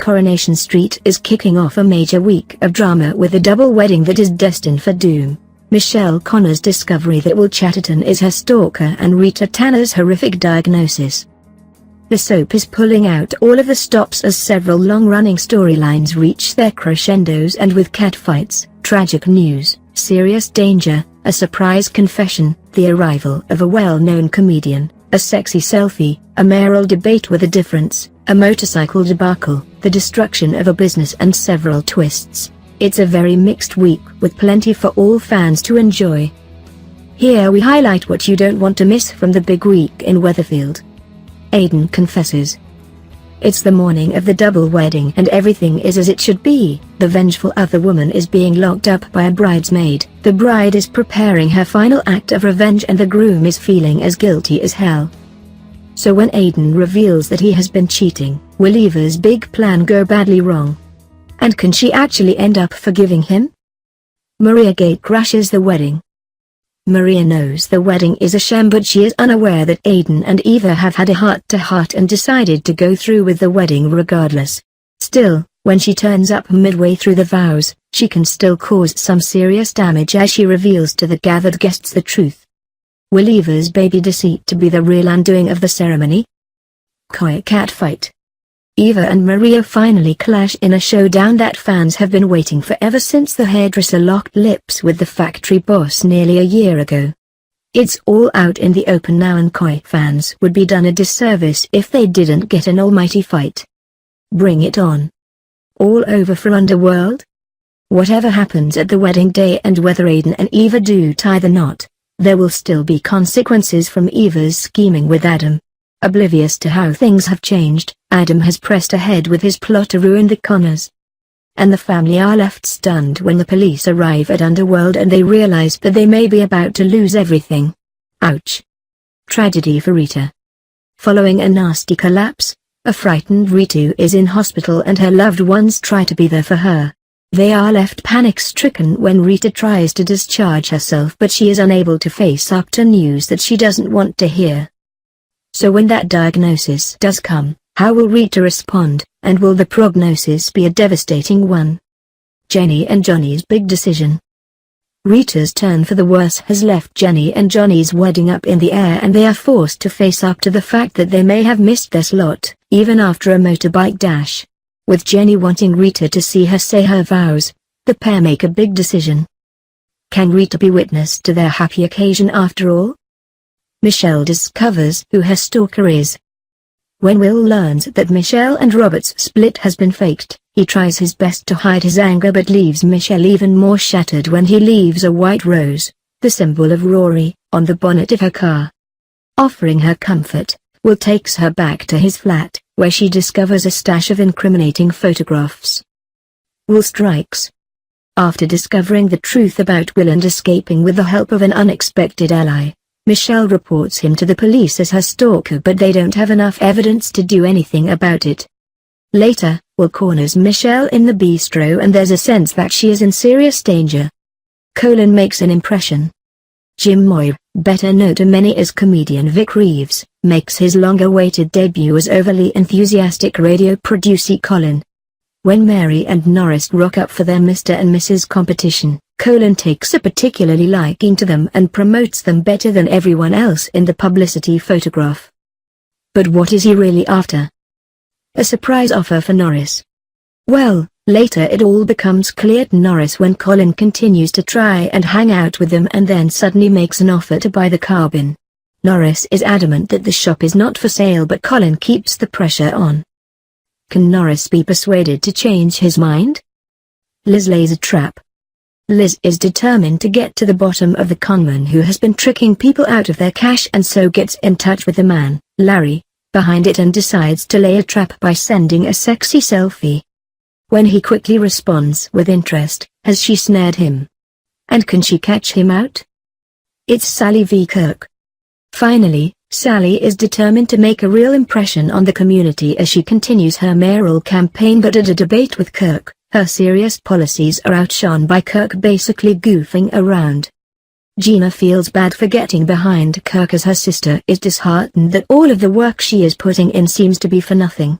Coronation Street is kicking off a major week of drama with a double wedding that is destined for doom. Michelle Connor's discovery that Will Chatterton is her stalker and Rita Tanner's horrific diagnosis. The soap is pulling out all of the stops as several long-running storylines reach their crescendos, and with catfights, tragic news, serious danger, a surprise confession, the arrival of a well-known comedian, a sexy selfie, a mayoral debate with a difference, a motorcycle debacle, the destruction of a business, and several twists. It's a very mixed week with plenty for all fans to enjoy. Here we highlight what you don't want to miss from the big week in Weatherfield. Aidan confesses. It's the morning of the double wedding and everything is as it should be. The vengeful other woman is being locked up by a bridesmaid. The bride is preparing her final act of revenge and the groom is feeling as guilty as hell. So when Aidan reveals that he has been cheating, will Eva's big plan go badly wrong? And can she actually end up forgiving him? Maria Gate crashes the wedding. Maria knows the wedding is a sham, but she is unaware that Aidan and Eva have had a heart-to-heart and decided to go through with the wedding regardless. Still, when she turns up midway through the vows, she can still cause some serious damage as she reveals to the gathered guests the truth. Will Eva's baby deceit to be the real undoing of the ceremony? Coy catfight. Eva and Maria finally clash in a showdown that fans have been waiting for ever since the hairdresser locked lips with the factory boss nearly a year ago. It's all out in the open now, and Coy fans would be done a disservice if they didn't get an almighty fight. Bring it on. All over for Underworld? Whatever happens at the wedding day and whether Aidan and Eva do tie the knot, there will still be consequences from Eva's scheming with Adam. Oblivious to how things have changed, Adam has pressed ahead with his plot to ruin the Connors. And the family are left stunned when the police arrive at Underworld and they realize that they may be about to lose everything. Ouch. Tragedy for Rita. Following a nasty collapse, a frightened Rita is in hospital and her loved ones try to be there for her. They are left panic-stricken when Rita tries to discharge herself, but she is unable to face up to news that she doesn't want to hear. So when that diagnosis does come, how will Rita respond, and will the prognosis be a devastating one? Jenny and Johnny's big decision. Rita's turn for the worse has left Jenny and Johnny's wedding up in the air, and they are forced to face up to the fact that they may have missed their slot, even after a motorbike dash. With Jenny wanting Rita to see her say her vows, the pair make a big decision. Can Rita be witness to their happy occasion after all? Michelle discovers who her stalker is. When Will learns that Michelle and Robert's split has been faked, he tries his best to hide his anger but leaves Michelle even more shattered when he leaves a white rose, the symbol of Rory, on the bonnet of her car. Offering her comfort, Will takes her back to his flat, where she discovers a stash of incriminating photographs. Will strikes. After discovering the truth about Will and escaping with the help of an unexpected ally, Michelle reports him to the police as her stalker, but they don't have enough evidence to do anything about it. Later, Will corners Michelle in the bistro and there's a sense that she is in serious danger. Colin makes an impression. Jim Moir, better known to many as comedian Vic Reeves, makes his long-awaited debut as overly enthusiastic radio producer Colin. When Mary and Norris rock up for their Mr. and Mrs. competition, Colin takes a particularly liking to them and promotes them better than everyone else in the publicity photograph. But what is he really after? A surprise offer for Norris. Well, later it all becomes clear to Norris when Colin continues to try and hang out with them and then suddenly makes an offer to buy the carbon. Norris is adamant that the shop is not for sale, but Colin keeps the pressure on. Can Norris be persuaded to change his mind? Liz lays a trap. Liz is determined to get to the bottom of the conman who has been tricking people out of their cash, and so gets in touch with the man, Larry, behind it and decides to lay a trap by sending a sexy selfie. When he quickly responds with interest, has she snared him? And can she catch him out? It's Sally v. Kirk. Finally, Sally is determined to make a real impression on the community as she continues her mayoral campaign, but at a debate with Kirk, her serious policies are outshone by Kirk basically goofing around. Gina feels bad for getting behind Kirk as her sister is disheartened that all of the work she is putting in seems to be for nothing.